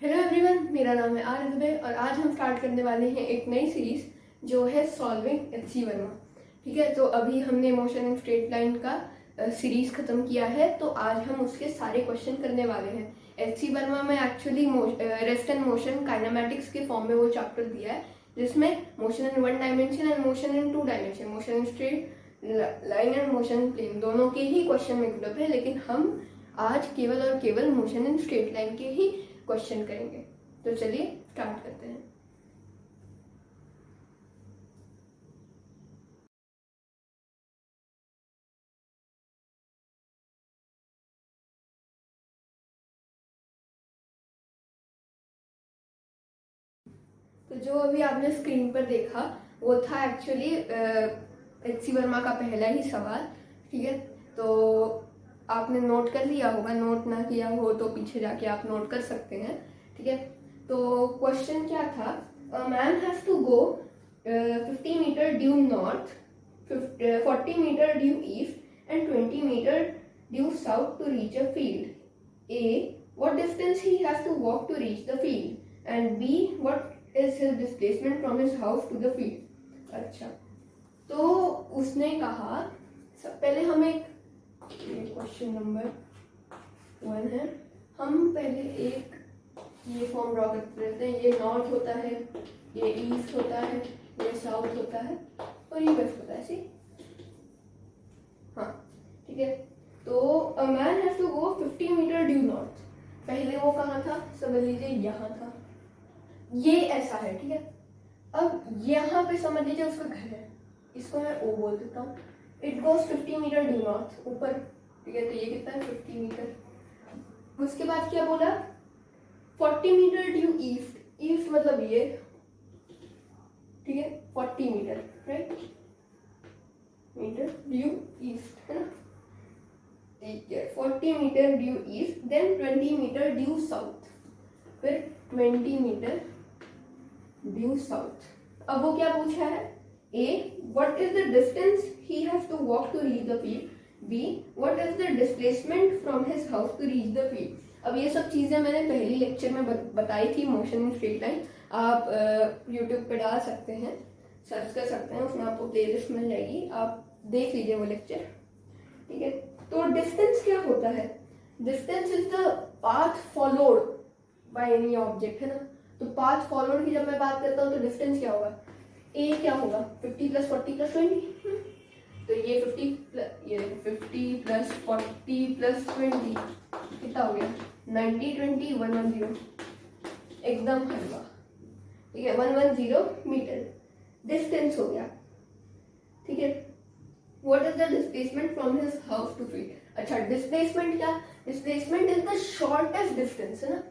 Hello everyone, मेरा नाम है आरज़ और आज हम स्टार्ट करने वाले हैं एक नई सीरीज जो है सॉल्विंग एच.सी. वर्मा। ठीक है, तो अभी हमने मोशन इन स्ट्रेट लाइन का सीरीज खत्म किया है, तो आज हम उसके सारे क्वेश्चन करने वाले हैं। एच.सी. वर्मा में actually rest and motion kinematics के फॉर्म में वो चैप्टर दिया है, जिसमें motion in one dimension and motion in two dimension, motion in straight line and motion in plane, दोनों के ही क्वेश्चन में उपलब्ध है। लेकिन हम आज केवल और केवल मोशन इन स्ट्रेट लाइन के ही क्वेश्चन करेंगे। तो चलिए स्टार्ट करते हैं। तो जो अभी आपने स्क्रीन पर देखा वो था एक्चुअली एच.सी. वर्मा का पहला ही सवाल। ठीक है, तो आपने नोट कर लिया होगा, नोट ना किया हो तो पीछे जाके आप नोट कर सकते हैं। ठीक है, तो क्वेश्चन क्या था, a man has to go 50 metre due north, 40 metre due east and 20 metre due south to reach a field. A, what distance he has to walk to reach the field, and B, what is his displacement from his house to the field। अच्छा, तो उसने कहा सब पहले हम एक question number 1 है, हम पहले एक ये फॉर्म ड्रॉ करते रहते हैं। ये नॉर्थ होता है, ये ईस्ट होता है, ये साउथ होता है और ये वेस्ट होता है। सी हाँ, ठीक है, तो a man has to go 50 metre due north. पहले वो कहाँ था, समझ लीजिए यहाँ था, ये ऐसा है। ठीक है, अब यहाँ पे समझ लीजिए उसका घर है, इसको मैं ओ बोल देता हूँ। It goes 50 metre due north ऊपर। ठीक है, तो ये कितना है 50 मीटर। उसके बाद क्या बोला, 40 मीटर ड्यू ईस्ट, ईस्ट मतलब ये। ठीक है, 40 metre, right, metre due east है ना। ठीक है, 40 metre due east, then 20 metre due south, फिर 20 मीटर ड्यू साउथ। अब वो क्या पूछा है, A, what is the distance he has to walk to reach the field, B, what is the displacement from his house to reach the field. अब ये सब चीजें मैंने पहली लेक्चर में बताई थी, मोशन इन स्ट्रेट लाइन। आप यूट्यूब पे डाल सकते हैं, सर्च कर सकते हैं, उसमें आपको प्लेलिस्ट मिल जाएगी, आप देख लीजिए वो लेक्चर। ठीक है, तो डिस्टेंस क्या होता है, distance is the path followed by any object, है ना। तो पाथ फॉलोड की जब मैं बात करता हूँ तो डिस्टेंस क्या होगा, ए क्या होगा 50 प्लस 40 प्लस 20। तो ये 50 प्लस 40 प्लस 20 कितना हो गया 90, 20, 110, एकदम हलवा। ठीक है, 110 मीटर डिस्टेंस हो गया। ठीक है, what is the displacement from his house to field. अच्छा, डिस्प्लेसमेंट क्या, displacement is the shortest distance, है ना,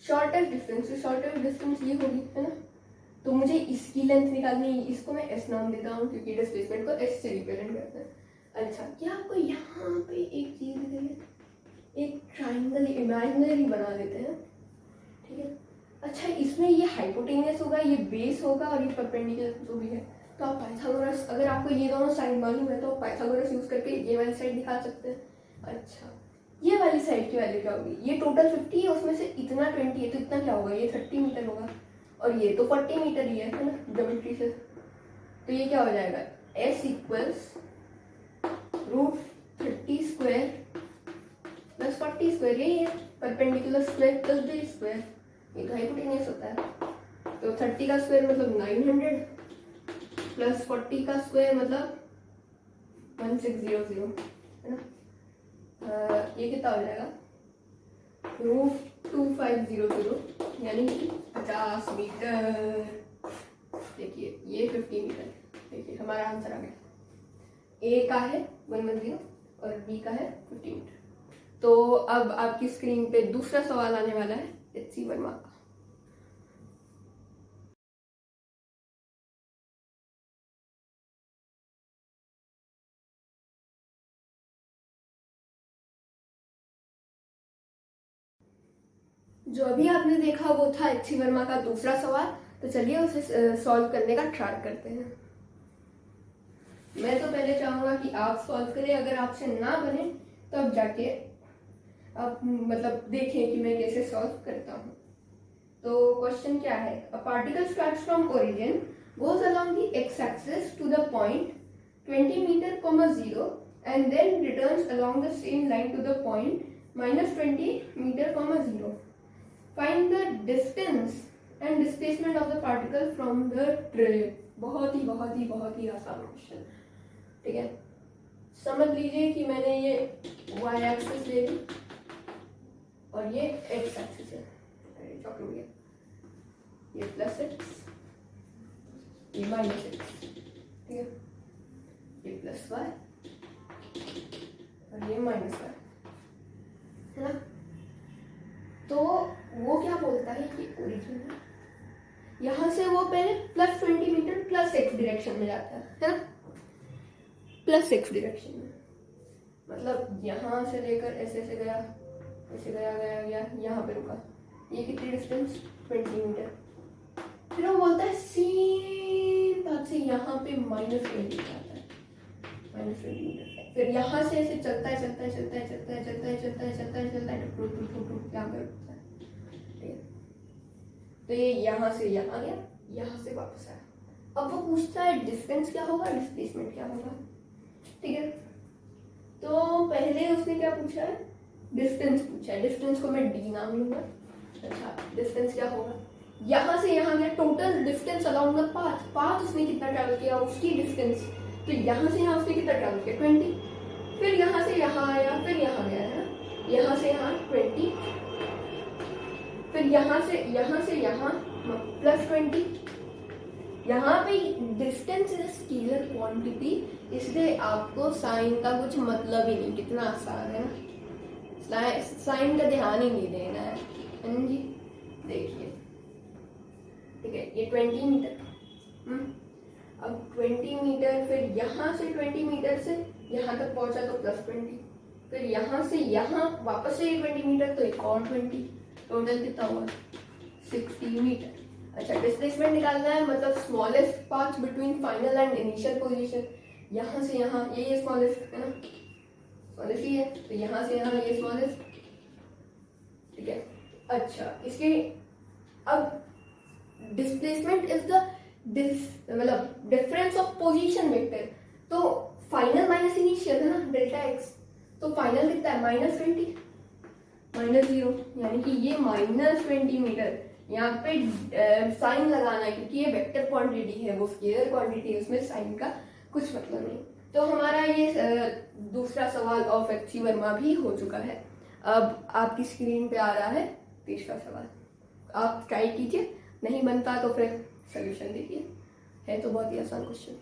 शॉर्टेस्ट डिस्टेंस। तो शॉर्टेस्ट डिस्टेंस ये होगी, है ना। तो मुझे इसकी लेंथ निकालनी है, इसको मैं एस नाम देता हूँ क्योंकि डिस्प्लेसमेंट को एस से रिप्रेजेंट करते हैं। अच्छा, क्या आपको यहाँ पे एक चीज दिख रही है, एक ट्राइंगल इमेजिनरी बना देते हैं। ठीक है, अच्छा, इसमें ये हाइपोटेनियस होगा, ये बेस होगा और ये परपेंडिकुलर जो भी है। तो आप पाइथागोरस, अगर आपको ये दोनों साइड मालूम है तो आप पाइथागोरस यूज करके ये वाली साइड दिखा सकते हैं। अच्छा, ये वाली साइड की वैल्यू क्या होगी, ये टोटल 50 है, उसमें से इतना 20 है, तो इतना क्या होगा, ये 30 मीटर होगा, और ये तो 40 मीटर ही है ना, ज्योमेट्री से। तो ये क्या हो जाएगा, s equals √30 square plus 40 square, यही है, perpendicular square plus base square, ये तो हाइपोटेनियस होता है। तो 30 का स्क्वायर मतलब 900 प्लस 40 का स्क्वायर मतलब 1600, है ना। ये कितना हो जाएगा √2500, यानी 50 मीटर। देखिए ये 50 मीटर, देखिए हमारा आंसर आ गया। ए का है 110 और बी का है 50 मीटर। तो अब आपकी स्क्रीन पे दूसरा सवाल आने वाला है एच.सी. वर्मा का। जो अभी आपने देखा वो था एच.सी. वर्मा का दूसरा सवाल। तो चलिए उसे सॉल्व करने का ट्राई करते हैं। मैं तो पहले चाहूंगा कि आप सॉल्व करें, अगर आपसे ना बने तो अब जाके आप मतलब देखें कि मैं कैसे सॉल्व करता हूँ। तो क्वेश्चन क्या है, a particle starts from origin, goes along the x axis to the point 20 metre, 0 and then returns along the same line to the point -20 meter, 0. Find the distance and displacement of the particle from the trail. बहुत ही आसान question, ठीक है। समझ लीजिए कि मैंने ये y एक्सिस ले ली और ये x एक्सिस है, ये प्लस एक्स, ये माइनस एक्स, ठीक है, ये प्लस वाई और ये माइनस वाई, है ना। तो वो क्या बोलता है कि ओरिजिन है, यहां से वो पहले +20 मीटर प्लस एक्स डायरेक्शन में जाता है ना, प्लस एक्स डायरेक्शन में, मतलब यहां से लेकर ऐसे ऐसे गया, ऐसे गया यहाँ पे रुका, ये कितनी डिस्टेंस 20 मीटर। फिर वो बोलता है सेम बात से यहाँ पे -20 जाता है, -20 मीटर। फिर यहाँ से ऐसे चलता है यहाँ पे रुकता है, ठीक है। तो ये यहाँ से यहाँ गया, यहाँ से वापस आया। अब वो पूछता है डिस्टेंस क्या होगा, डिस्प्लेसमेंट क्या होगा, ठीक है। तो पहले उसने क्या पूछा है, डिस्टेंस पूछा है, डिस्टेंस को मैं डी नाम लूंगा। अच्छा, डिस्टेंस क्या होगा, यहाँ से यहाँ गया, total distance along the path उसने कितना ट्रैवल किया, उसकी डिस्टेंस, तो यहाँ से यहाँ उसने कितना ट्रैवल किया 20, फिर यहाँ से यहाँ आया, फिर यहाँ गया है ना, यहाँ से यहाँ 20, फिर यहाँ से यहाँ +20। यहाँ पे डिस्टेंस इज स्केलर क्वांटिटी, इसलिए आपको साइन का कुछ मतलब ही नहीं, कितना आसान है ना, साइन का ध्यान ही नहीं देना है ना जी। देखिए, ठीक है, ये 20 मीटर, अब 20 मीटर, फिर यहाँ से 20 मीटर से यहाँ तक पहुंचा तो +20, फिर यहाँ से यहाँ वापस से 20 मीटर, तो एक और 20, टोटल कितना हुआ 60 मीटर। अच्छा, डिस्प्लेसमेंट निकालना है, मतलब smallest path between final and initial position, यहाँ से यहाँ ये स्मॉलेस्ट है ना, स्मॉलेस्ट ही है, तो यहाँ से यहाँ ये स्मॉलेस्ट, ठीक है। अच्छा, इसके अब डिस्प्लेसमेंट इज द मतलब डिफरेंस ऑफ पोजीशन वेक्टर, तो फाइनल माइनस इनिशियल है ना, डेल्टा एक्स, तो फाइनल कितना है -20 -0, यानी कि ये -20 मीटर। यहाँ पे साइन लगाना है क्योंकि ये वेक्टर क्वांटिटी है, वो स्केलर क्वांटिटी है, उसमें साइन का कुछ मतलब नहीं। तो हमारा ये दूसरा सवाल ऑफ एच वर्मा भी हो चुका है। अब आपकी स्क्रीन पे आ रहा है तीसरा सवाल, आप ट्राई कीजिए, नहीं बनता तो फिर सोल्यूशन देखिए, है तो बहुत ही आसान क्वेश्चन।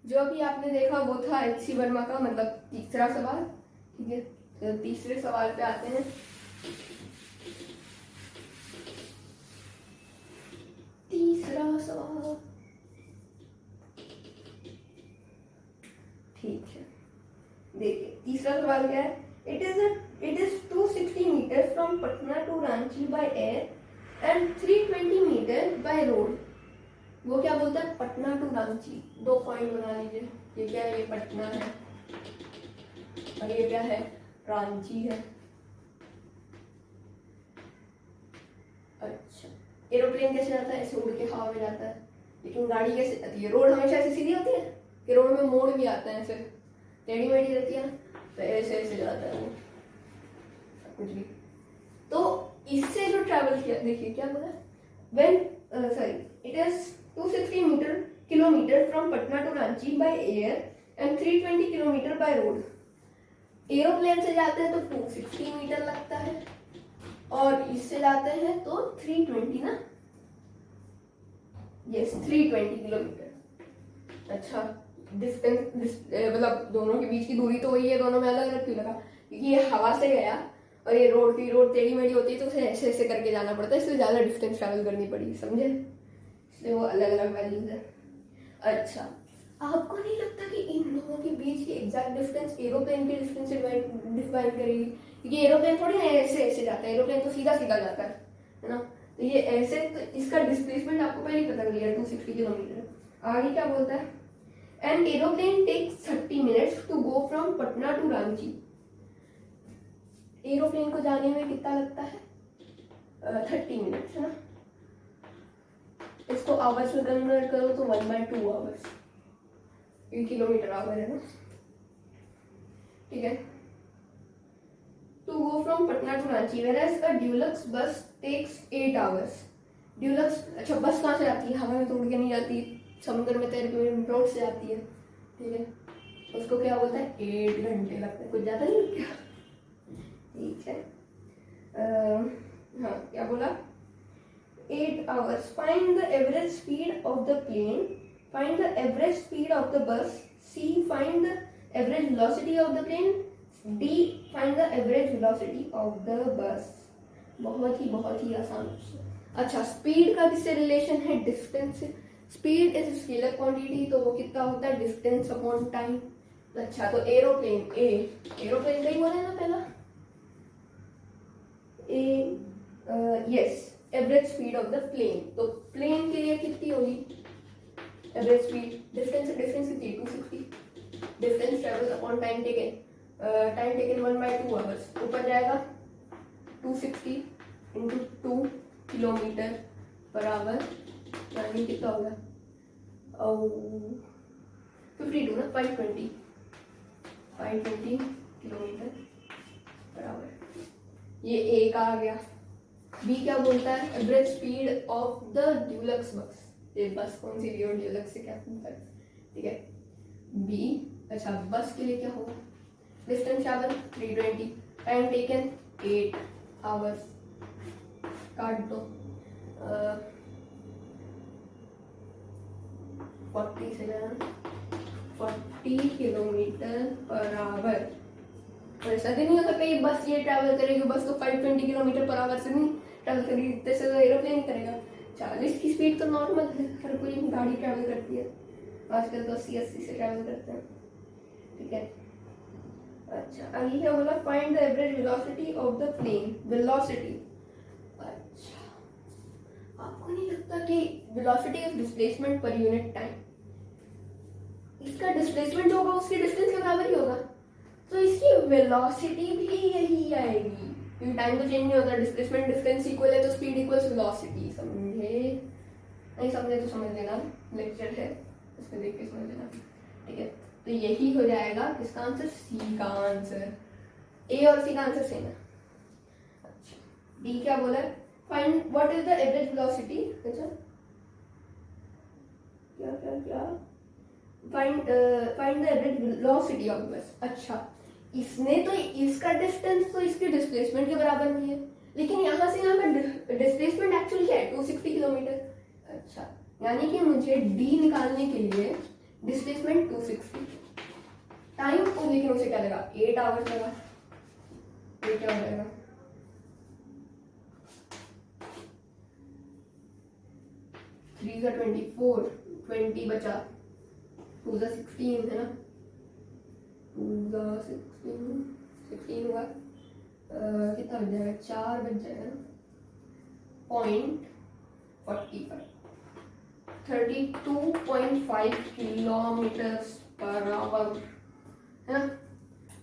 जो अभी आपने देखा वो था एच वर्मा का मतलब तीसरा सवाल, ठीक है। तो तीसरे सवाल पे आते हैं। तीसरा सवाल, ठीक है, देखिए तीसरा सवाल क्या है, it is 260 metre from Patna to Ranchi by air and 320 metre by road. वो क्या बोलता है, पटना टू रांची, 2 पॉइंट बना लीजिए, ये क्या है, ये पटना है और ये क्या है, रांची है। अच्छा, एरोप्लेन कैसे जाता है, ऐसे उड़ के हवा में जाता है, लेकिन गाड़ी कैसे जाती है, रोड हमेशा ऐसे सीधी होती है कि रोड में मोड़ भी आता है, ऐसे टेढ़ी मेढ़ी रहती है ना, तो ऐसे ऐसे जाता है वो कुछ भी। तो इससे जो ट्रैवल किया, देखिए क्या बोला, it is 260 kilometre from Patna to Ranchi by air and 320 kilometre by road. Aeroplane से जाते हैं तो 260 मीटर लगता है और इससे जाते हैं तो 320 ना, यस 320 किलोमीटर। अच्छा, डिस्टेंस मतलब दोनों के बीच की दूरी तो वही है, दोनों में अलग अलग क्यों लगा, क्योंकि ये हवा से गया और ये रोड टेढ़ी मेढ़ी होती है तो उसे ऐसे ऐसे करके जाना पड़ता है, इसलिए ज़्यादा डिस्टेंस ट्रैवल करनी पड़ी, समझे, इसलिए वो अलग अलग वैल्यूज है। अच्छा, आपको नहीं लगता कि इन दोनों के बीच की एग्जैक्ट डिस्टेंस एरोप्लेन के डिस्टेंस से डिफाइन करेगी, क्योंकि एरोप्लेन थोड़ी ना ऐसे ऐसे जाता है, एरोप्लेन तो सीधा सीधा जाता है ना, तो ये ऐसे, तो इसका डिस्प्लेसमेंट आपको पहले ही पता कर लिया 260 किलोमीटर, आगे क्या बोलता है, an aeroplane takes 30 minutes to go from Patna to Ranchi. Aeroplane को जाने में कितना लगता है, 30 मिनट्स है ना। इसको आवर्स में कन्वर्ट करो तो 1/2 आवर्स, ये किलोमीटर आवर है ना, ठीक है। To go from Patna to Ranchi, whereas a deluxe bus takes 8 hours। Deluxe, अच्छा बस कहाँ से आती है, हवा में तो उड़ के नहीं जाती, समुद्र में तैर के रोड से आती है, ठीक है। उसको क्या बोलता है, 8 घंटे लगते हैं, कुछ ज़्यादा नहीं लगता, ठीक है। हाँ क्या बोला, 8 hours। Find the average speed of the plane, find the average speed of the bus, c find the average velocity of the plane, d find the average velocity of the bus. बहुत ही आसान question. अच्छा, speed का किससे relation है, distance से। Speed is scalar quantity, तो वो कितना होता है, डिस्टेंस अपॉन टाइम। अच्छा, तो एरोप्लेन, एरोप्लेन का ही बोला ना पहला, yes, average speed of the plane. तो प्लेन के लिए कितनी होगी एवरेज स्पीड, डिस्टेंस कितनी, 260, distance travel upon time taken, time taken 1/2 hours, ऊपर जाएगा 260 इंटू 2 किलोमीटर पर आवर, यानी कितना होगा, 52 ना, 520 किलोमीटर पर आवर। ये ए का आ गया। बी क्या बोलता है, average speed of the Dulux बस। ये बस कौन सी लियो, ड्यूलक्स से क्या पूछता है, ठीक है। बी, अच्छा बस के लिए क्या होगा, distance travel 320, time taken 8 hours, काट दो 40 से 40 किलोमीटर पर आवर। और ऐसा भी नहीं हो सकता ये बस ये ट्रैवल करेगी, बस तो 520 किलोमीटर पर आवर से नहीं ट्रैवल करेगी, जैसे तो एरोप्लेन करेगा। 40 की स्पीड तो नॉर्मल है, हर कोई गाड़ी ट्रैवल करती है, आजकल तो 80 से ट्रैवल करते हैं, ठीक है। अच्छा, आगे क्या बोला, find the average velocity of the plane, velocity. अच्छा, आपको नहीं लगता कि velocity of displacement per unit time, इसका डिस्प्लेसमेंट होगा उसके डिस्टेंस के बराबर ही होगा, तो इसकी वेलोसिटी भी यही आएगी, क्योंकि टाइम तो चेंज नहीं होता, डिस्प्लेसमेंट डिस्टेंस इक्वल है तो स्पीड इक्वल्स वेलोसिटी। समझे, नहीं समझे तो समझ लेना, लेक्चर है इसमें देख के समझ लेना, ठीक है। तो यही हो जाएगा इसका आंसर, सी का आंसर। ए और सी का आंसर सेम है। अच्छा, डी क्या बोला, find what is the average velocity, अच्छा क्या क्या क्या, find the average velocity of बस। अच्छा, इसने तो इसका डिस्टेंस तो इसके डिस्प्लेसमेंट के बराबर नहीं है, लेकिन यहाँ से यहाँ का डिस्प्लेसमेंट एक्चुअली क्या है, 260 किलोमीटर। अच्छा, यानी कि मुझे डी निकालने के लिए डिस्प्लेसमेंट 260, टाइम को लेकिन उसे क्या लगा, 8 आवर्स लगा, ये क्या हो जाएगा, 3 का 24, 20 बचा, 2 का 16 है ना, 2 का 16 हुआ, कितना बच जाएगा, 4 बच जाएगा ना, 0.45, 32.5 किलोमीटर पर आवर है ना,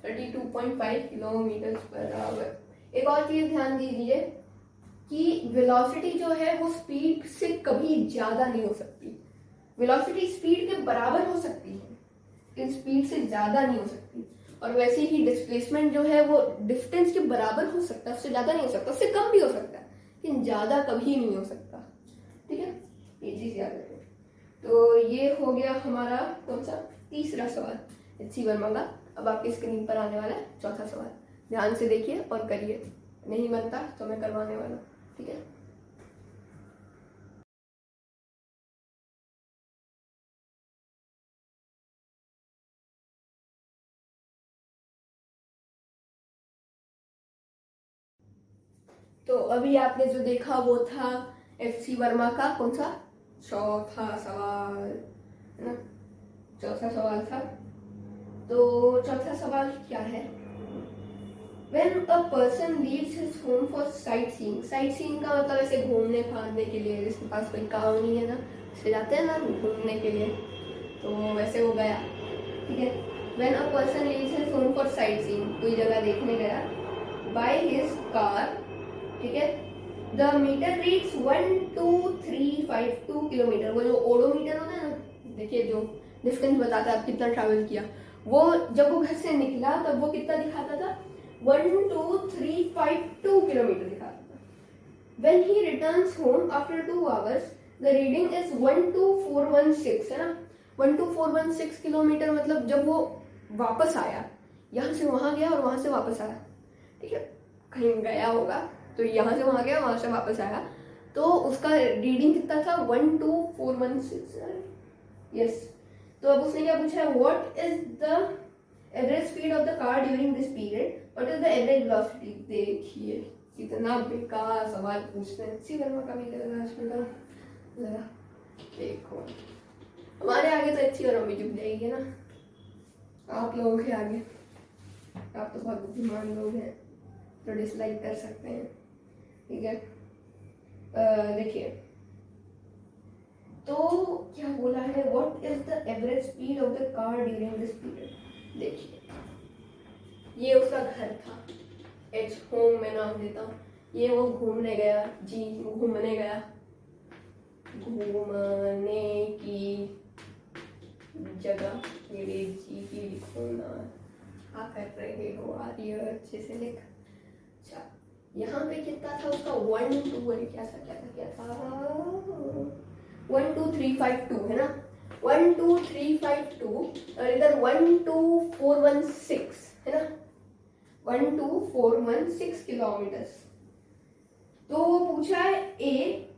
32.5 किलोमीटर पर आवर। एक और चीज ध्यान दीजिए कि वेलोसिटी जो है वो स्पीड से कभी ज्यादा नहीं हो सकती, वेलोसिटी स्पीड के बराबर हो सकती है लेकिन स्पीड से ज्यादा नहीं हो सकती, और वैसे ही डिस्प्लेसमेंट जो है वो डिस्टेंस के बराबर हो सकता है, उससे ज्यादा नहीं हो सकता, उससे कम भी हो सकता है लेकिन ज्यादा कभी नहीं हो सकता, ठीक है। ये चीज याद रखें। तो ये हो गया हमारा कौन सा, तीसरा सवाल एच.सी. वर्मा का। अब आपकी स्क्रीन पर आने वाला है चौथा सवाल, ध्यान से देखिए और करिए, नहीं बनता तो मैं करवाने वाला, ठीक है। तो अभी आपने जो देखा वो था एच.सी. वर्मा का कौन सा, चौथा सवाल है ना, चौथा सवाल था। तो चौथा सवाल क्या है, When a person leaves his home for sightseeing, sightseeing का मतलब ऐसे घूमने फारने के लिए, जिसके पास कोई काम नहीं है ना, से जाते हैं ना घूमने के लिए, तो वैसे वो गया, ठीक है। When a person leaves his home for sight seeing, कोई जगह देखने गया बाय हिज कार, ठीक है, द मीटर रीड्स 12352 किलोमीटर। वो जो ओडोमीटर होता है ना, देखिए जो डिस्टेंस बताता है आप कितना ट्रैवल किया, वो जब वो घर से निकला तब वो कितना दिखाता था, 12352 किलोमीटर दिखाता था। When he returns home after 2 hours, the reading is 12416, है ना। 12416 किलोमीटर मतलब जब वो वापस आया, यहाँ से वहां गया और वहां से वापस आया, ठीक है, कहीं गया होगा तो यहाँ से वहां गया, वहां से वापस आया, तो उसका रीडिंग कितना था, 12416, यस। तो अब उसने क्या पूछा है, what is the average speed of the car during this period, what is the average velocity. देखिए कितना बेकार सवाल पूछते हैं, अच्छी वर्मा का भी लगा, देखो हमारे आगे तो अच्छी वर्मा भी झुक जाएगी ना, आप लोगों के आगे आप तो बहुत बुद्धिमान लोग हैं, तो डिसलाइक कर सकते हैं, ठीक है। देखिए तो क्या बोला है, what is the average speed of the car during this period. देखिए ये उसका घर था, एच होम में नाम देता हूँ, ये वो घूमने गया, जी घूमने गया, घूमने की जगह, मेरे जी की लिखो ना, क्या कर रहे हो आर्य, अच्छे से लिख। अच्छा यहाँ पे कितना था उसका, 1 2, अरे क्या था 12352 है ना, 12352 और इधर 12416 है ना, 12416 किलोमीटर। तो वो पूछा है ए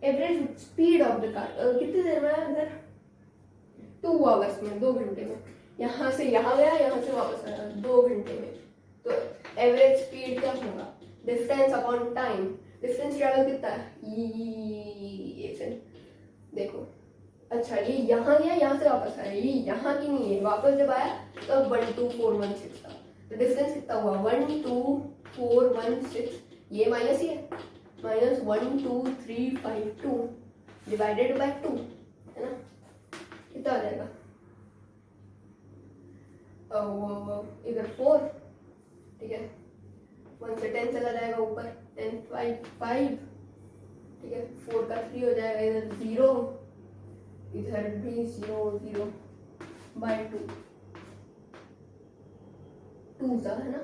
average speed of the car, कितनी देर में, इधर 2 आवर्स में, 2 घंटे में, यहाँ से यहाँ गया, यहाँ से वापस आया 2 घंटे में, तो एवरेज स्पीड क्या होगा, distance upon time, distance travel कितना है, देखो, अच्छा ये यहाँ गया, यहाँ से वापस आया, ये यहाँ की नहीं है, वापस जब आया तब 12416 था, तो डिस्टेंस कितना हुआ 12416, ये माइनस ही है, माइनस 12352 डिवाइडेड बाय 2, है ना, कितना आ जाएगा, इधर 4, ठीक है, 1 से 10 चला जाएगा ऊपर, 10 5, ठीक है, 4 का 3 हो जाएगा, इधर 0, इधर भी 0 0 बाय 2, 2 सा है ना,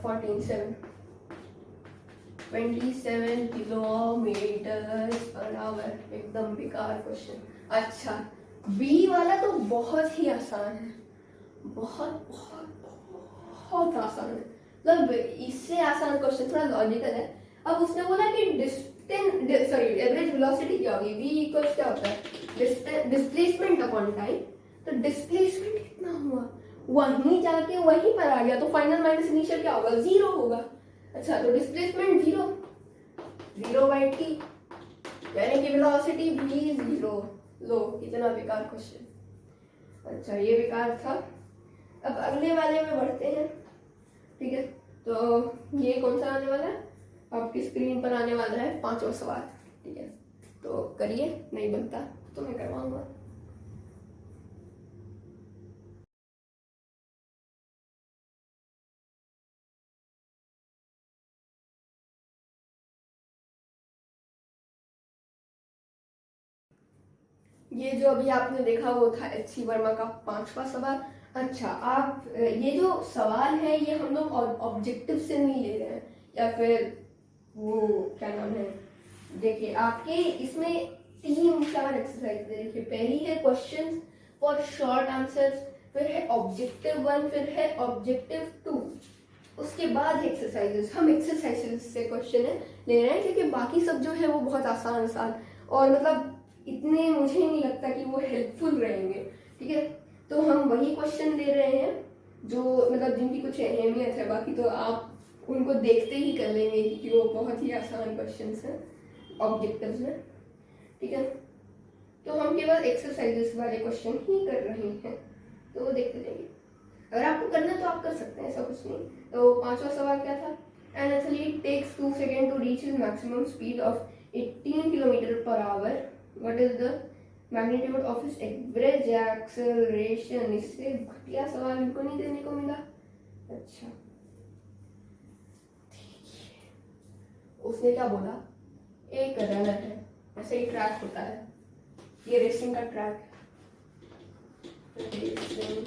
14 27 किलोमीटर पर आवर, एकदम बेकार क्वेश्चन। अच्छा बी वाला तो बहुत ही आसान है, बहुत बहुत बहुत आसान है, मतलब इससे आसान क्वेश्चन थोड़ा लॉजिकल है। अब उसने बोला कि एवरेज वेलोसिटी क्या होगी, v इक्वल्स क्या होता है, डिस्प्लेसमेंट अपॉन टाइम, तो डिस्प्लेसमेंट कितना हुआ, वहीं जाके वहीं पर आ गया, तो फाइनल माइनस इनिशियल क्या होगा, 0 होगा। अच्छा तो डिस्प्लेसमेंट 0 बाई टी, यानी कि वेलोसिटी भी 0। लो कितना बेकार क्वेश्चन। अच्छा ये बेकार था। अब अगले वाले में बढ़ते हैं, ठीक है। तो ये कौन सा आने वाला है, आपकी स्क्रीन पर आने वाला है 5वां सवाल, ठीक है। तो करिए, नहीं बनता तो मैं करवाऊंगा। ये जो अभी आपने देखा वो था एच.सी. वर्मा का 5वां सवाल। अच्छा आप ये जो सवाल है ये हम लोग ऑब्जेक्टिव से नहीं ले रहे हैं, या फिर वो क्या नाम है, देखिए आपके इसमें 3-4 एक्सरसाइज है। देखिए पहली है क्वेश्चन फॉर शॉर्ट आंसर्स, फिर है ऑब्जेक्टिव 1, फिर है ऑब्जेक्टिव 2, उसके बाद एक्सरसाइजेस। हम एक्सरसाइजेस से क्वेश्चन ले रहे हैं क्योंकि बाकी सब जो है वो बहुत आसान आसान और मतलब इतने मुझे नहीं लगता कि वो हेल्पफुल रहेंगे, ठीक है। तो हम वही क्वेश्चन ले रहे हैं जो मतलब जिनकी कुछ अहमियत है, बाकी तो आप उनको देखते ही कर लेंगे क्योंकि वो बहुत ही आसान क्वेश्चन हैं ऑब्जेक्टिव्स में, ठीक है। तो हम केवल एक्सरसाइजेस वाले क्वेश्चन ही कर रहे हैं, तो वो देखते जाइए। अगर आपको करना है तो आप कर सकते हैं, ऐसा कुछ नहीं। तो 5वां सवाल क्या था, an athlete takes 2 second to reach his maximum speed of 18 kilometre per hour what is the magnitude of इस एवरेज एक्सेलरेशन? इससे घटिया सवाल इनको नहीं देने को मिला। अच्छा, उसने क्या बोला, एक रनर है, ऐसे ही ट्रैक होता है, ये रेसिंग का ट्रैक, रेसिंग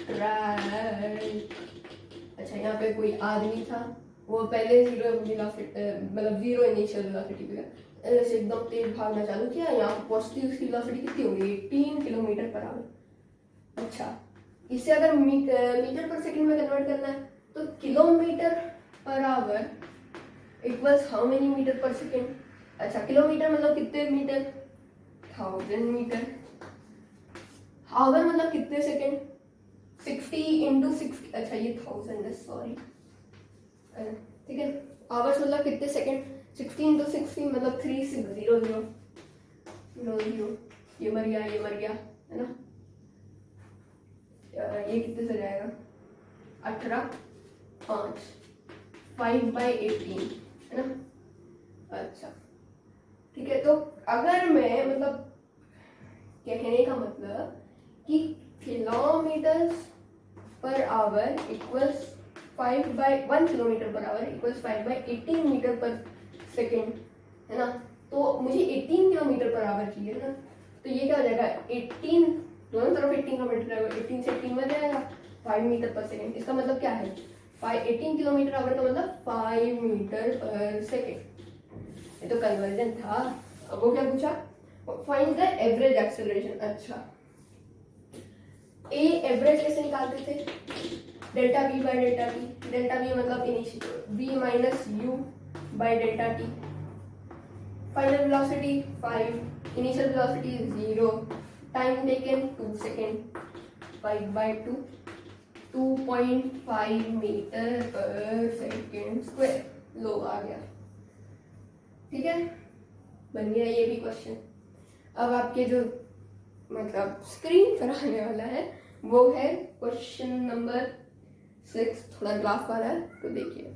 ट्रैक। अच्छा, यहाँ पे कोई आदमी था, वो पहले जीरो मतलब जीरो इनिशियल वेलोसिटी पे ऐसे एकदम तेज भागना चालू किया, यहाँ पहुंचती उसकी वेलोसिटी कितनी हो गई, 18 किलोमीटर पर आवर। अच्छा, इसे अगर मीटर पर सेकंड में कन्वर्ट करना है तो kilometre per hour equals how many metre पर सेकेंड। अच्छा, किलोमीटर मतलब कितने मीटर, 1000 मीटर। आवर मतलब कितने सेकेंड, 60 इंटू 60। अच्छा, ये 1000 है, सॉरी, ठीक है। आवर्स मतलब कितने सेकेंड, 60 इंटू 60 मतलब 3600। ये मर गया, ये मर गया, है ना। ये कितने से जाएगा, 18 5 5/18, है ना। अच्छा, ठीक है। तो अगर मैं मतलब कहने का मतलब कि kilometre per hour equals 1 kilometre per hour equals 5/18 metre पर सेकेंड, है ना। तो मुझे 18 किलोमीटर पर आवर चाहिए, है ना। तो ये क्या हो जाएगा, 18 दोनों तरफ 18 किलोमीटर आएगा, 18 से 18 में जाएगा 5 मीटर पर सेकेंड। इसका मतलब क्या है, 18 किलोमीटर आवर का मतलब 5 मीटर पर सेकेंड। ये तो कन्वर्जन था। अब वो क्या पूछा, फाइंड द एवरेज एक्सेलरेशन। अच्छा, ए एवरेज कैसे निकालते थे, delta v by delta t. Delta v मतलब initial, v minus u by delta t. Final velocity 5, initial velocity 0, time taken 2 second, 5/2, 2.5 metre पर सेकेंड स्क्वायर। लो आ गया, ठीक है, बन गया ये भी क्वेश्चन। अब आपके जो मतलब स्क्रीन पर आने वाला है वो है क्वेश्चन नंबर 6, थोड़ा ग्राफ वाला है, तो देखिए।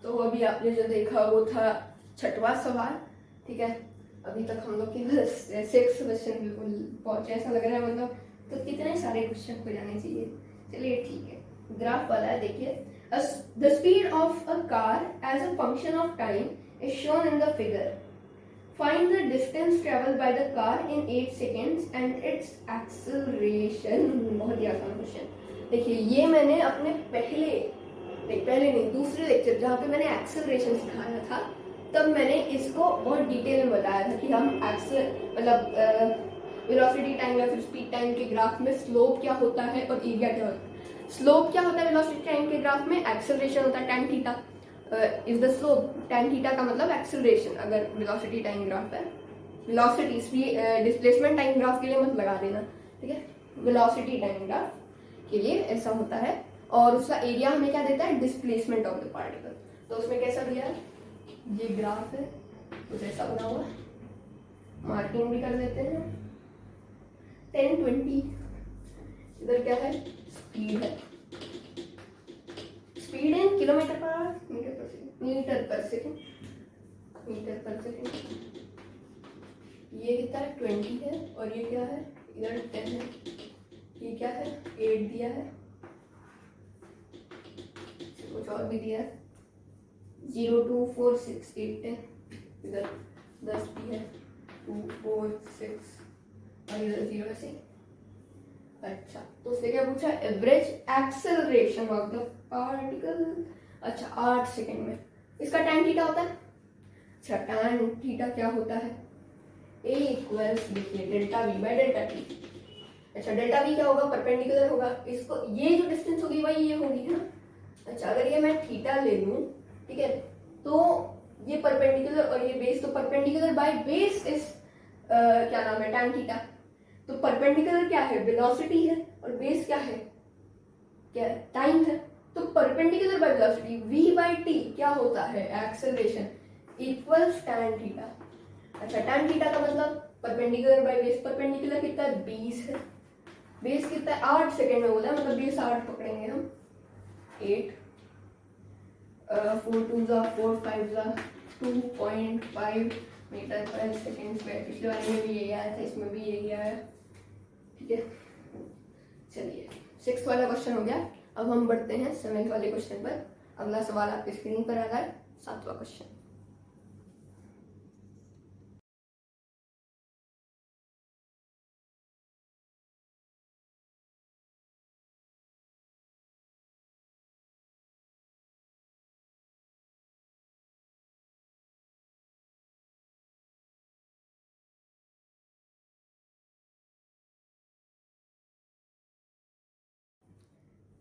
तो अभी आपने जो देखा वो था 6वां सवाल, ठीक है। अभी तक हम लोग केवल 6 क्वेश्चन बिल्कुल पहुंचे, ऐसा लग रहा है मतलब, तो कितने सारे क्वेश्चन हो जाने चाहिए। चलिए ठीक है, ग्राफ वाला है, देखिए। The speed of a car as a function of time is shown in the figure. Find the distance travel by the car in 8 seconds and its acceleration. बहुत ही आसान क्वेश्चन। देखिए, ये मैंने अपने पहले नहीं दूसरे लेक्चर जहाँ पे मैंने एक्सेलरेशन सिखाया था, तब मैंने इसको बहुत डिटेल में बताया था कि हम मतलब वेलोसिटी टाइम या फिर स्पीड टाइम के ग्राफ में स्लोप क्या होता है और एरिया क्या होता है। स्लोप क्या होता है वेलोसिटी टाइम के ग्राफ में, एक्सेलरेशन होता है tan theta. Is the slope, tan theta का मतलब एक्सेलरेशन। अगर वेलोसिटी टाइम ग्राफ है, वेलोसिटी डिस्प्लेसमेंट टाइम ग्राफ के लिए मत लगा देना, ठीक है। वेलोसिटी टाइम ग्राफ के लिए ऐसा होता है, और उसका एरिया हमें क्या देता है, डिस्प्लेसमेंट ऑफ द पार्टिकल। तो उसमें कैसा दिया है, ये ग्राफ है, कुछ ऐसा बना हुआ, मार्किंग भी कर देते हैं 10-20। इधर क्या है, स्पीड है, speed in kilometre per hour, metre पर सेकेंड, मीटर पर सेकेंड, मीटर पर सेकेंड। ये कितना है, 20 है, और ये क्या है, इधर 10 है, ये क्या है, 8 दिया है, कुछ और भी दिया है, 0 2 4 6 8 10, इधर 10 भी है, 2 4 6 और इधर 0 ऐसे। अच्छा, तो उसने क्या पूछा, average acceleration of the particle. अच्छा, 8 सेकेंड में इसका tan थीटा होता है। अच्छा, tan थीटा क्या होता है, A इक्वल्स, देखिए, delta V bye delta T. अच्छा, डेल्टा V क्या होगा, परपेंडिकुलर होगा इसको, ये जो डिस्टेंस होगी वही ये होगी, है ना। अच्छा, अगर ये मैं थीटा ले लूं, ठीक है, तो ये परपेंडिकुलर और ये बेस, तो परपेंडिकुलर बाय बेस इज क्या नाम है, tan थीटा। तो परपेंडिकुलर क्या है, वेलोसिटी है, और बेस क्या है, क्या है, टाइम है। तो perpendicular by velocity v by t क्या होता है, एक्सेलरेशन इक्वल्स tan थीटा। अच्छा, tan थीटा का मतलब परपेंडिकुलर बाय बेस, परपेंडिकुलर कितना है 20 है, बेस कितना है 8 सेकेंड में बोला, मतलब बेस 8 पकड़ेंगे हम, 8 4 2 जा 4 5 जा 2.5 मीटर पर सेकेंड स्क्वायर। पिछले वाले में भी यही आया था, इसमें भी यही आया। ठीक है, चलिए 6th वाला क्वेश्चन हो गया। अब हम बढ़ते हैं 7th वाले क्वेश्चन पर। अगला सवाल आपकी स्क्रीन पर आ रहा है, 7वां क्वेश्चन।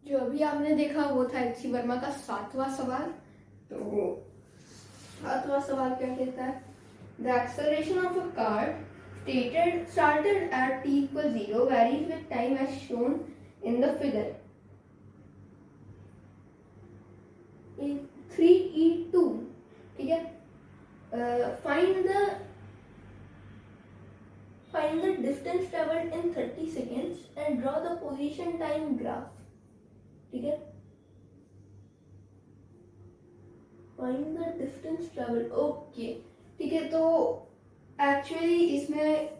जो अभी आपने देखा वो था एच.सी. वर्मा का 7वां सवाल। तो 7वां सवाल क्या कहता है, the acceleration of a car started at t equals 0 varies with time as shown in the figure. In 3E2, ठीक है, find the distance traveled in 30 seconds and draw the position time graph. ठीक है, find the distance travel. Okay, ठीक है, तो actually इसमें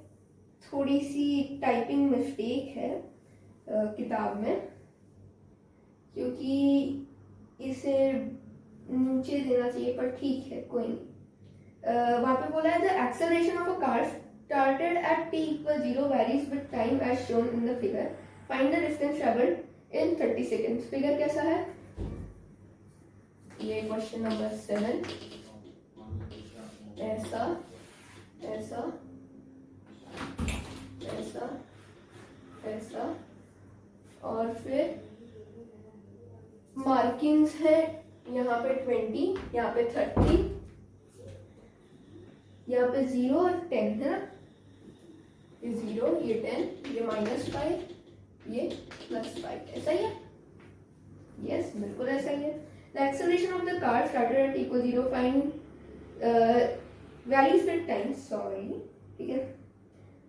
थोड़ी सी typing mistake है किताब में, क्योंकि इसे नीचे देना चाहिए, पर ठीक है कोई नहीं। वहाँ पे बोला है the acceleration of a car started at t equals 0 varies with time as shown in the figure. Find the distance traveled in 30 seconds. Figure कैसा है, ये क्वेश्चन नंबर 7, ऐसा ऐसा ऐसा ऐसा, और फिर मार्किंग्स है यहाँ पे 20, यहाँ पे 30, यहाँ पे 0 और 10 है ना, ये 0, ये 10, ये -5, ये +5, ऐसा ही है। यस, बिल्कुल ऐसा ही है। The acceleration of the car started at equal 0, varies with time, ठीक है,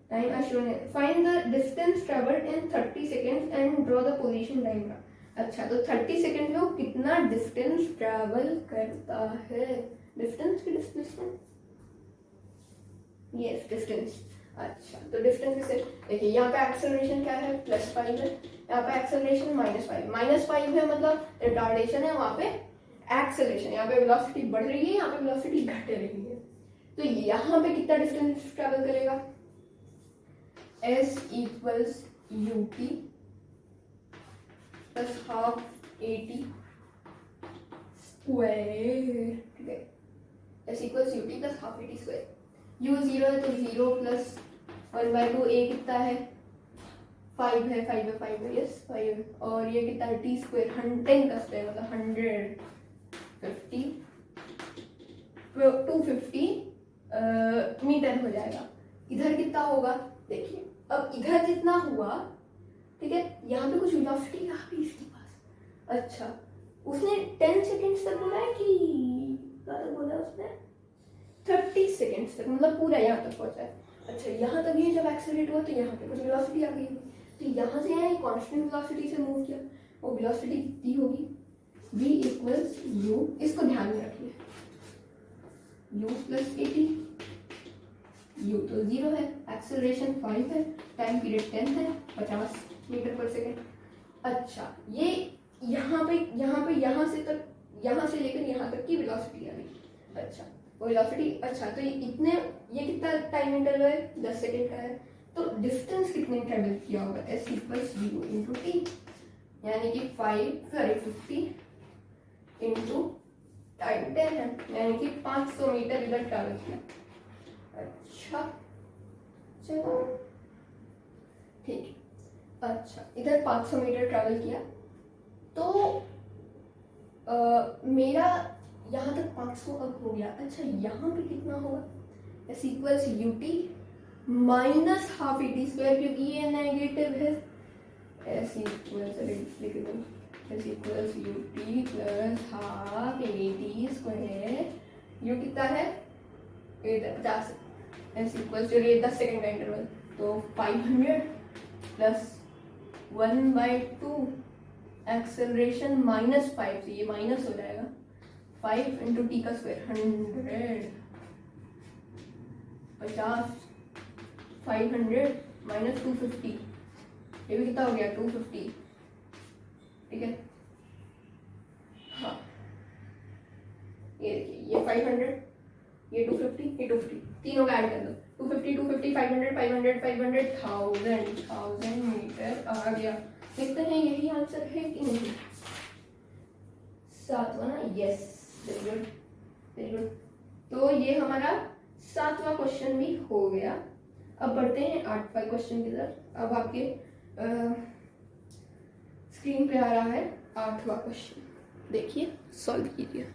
time as shown है, find the distance traveled in 30 seconds and draw the position diagram। अच्छा, तो 30 सेकेंड में वो कितना डिस्टेंस ट्रैवल करता है, डिस्टेंस की डिस्प्लेसमेंट, यस डिस्टेंस। अच्छा, तो डिस्टेंस से देखिए, यहाँ पे एक्सेलरेशन क्या है +5 है, यहाँ पे एक्सेलरेशन -5 है, मतलब रिटार्डेशन है, वहाँ पे एक्सेलरेशन, यहाँ पे वेलोसिटी बढ़ रही है, यहाँ पे वेलोसिटी घट रही है। तो यहाँ पे कितना डिस्टेंस ट्रैवल करेगा, s equals ut plus half at square। ठीक है, s equals ut plus half at square। u 0 है तो 0 प्लस 1/2, a कितना है 5 है, 5 है, यस 5 है, और ये कितना है t स्क्वायर 10 का स्क्वायर, मतलब 150 250 मीटर हो जाएगा। इधर कितना होगा देखिए, अब इधर जितना हुआ, ठीक है, यहाँ पे कुछ वेलोसिटी आ गई इसके पास। अच्छा, उसने 10 सेकेंड्स तक बोला है कि क्या तक बोला उसने, 30 सेकेंड्स तक, मतलब पूरा यहाँ तक पहुंचा है। अच्छा, यहाँ तक ये जब एक्सेलरेट हुआ तो यहाँ पे कुछ वेलोसिटी आ गई, तो यहाँ से यहाँ कांस्टेंट वेलोसिटी से मूव किया, वो वेलोसिटी कितनी होगी, v इक्वल्स u, इसको ध्यान में रखिए, u प्लस at, u तो 0 है, एक्सेलरेशन 5 है, टाइम पीरियड 10 है, 50 मीटर पर सेकेंड। अच्छा, ये यहाँ पे यहाँ से तक, यहाँ से लेकर यहाँ तक की वेलोसिटी आ गई। अच्छा, वो वेलोसिटी, अच्छा तो इतने, ये कितना टाइम इंटरवल है 10 सेकेंड का है, तो डिस्टेंस कितने ट्रेवल किया होगा, s equals u into T, यानी कि 50 इंटू टाइम 10 है, यानी कि 500 मीटर इधर ट्रैवल किया। अच्छा चलो ठीक है, अच्छा इधर 500 मीटर ट्रैवल किया, तो मेरा यहाँ तक 500 अब हो गया। अच्छा, यहाँ पे कितना होगा, s equals U T minus half eighty square, क्योंकि ये नेगेटिव है, s equals U T plus half eighty square, you कितना है 50, एस इक्वल्स टू, ये 10 सेकेंड का इंटरवल, तो 500 प्लस 1/2 एक्सेलरेशन -5, तो ये माइनस हो जाएगा 5 इंटू टी का स्क्वायर 100, 50, 500 माइनस 250, ये भी कितना हो गया 250, ठीक है। हाँ ये देखिए, ये 500, ये 250, ये 250, तीनों का ऐड कर दो, 250 250 500 500 500 1000 मीटर आ गया। देखते हैं यही आंसर है कि नहीं। सातवां ना, yes, very good very good. तो ये हमारा 7वां क्वेश्चन भी हो गया। अब बढ़ते हैं 8वां क्वेश्चन की तरफ। अब आपके स्क्रीन पे आ रहा है 8वां क्वेश्चन, देखिए सॉल्व कीजिए।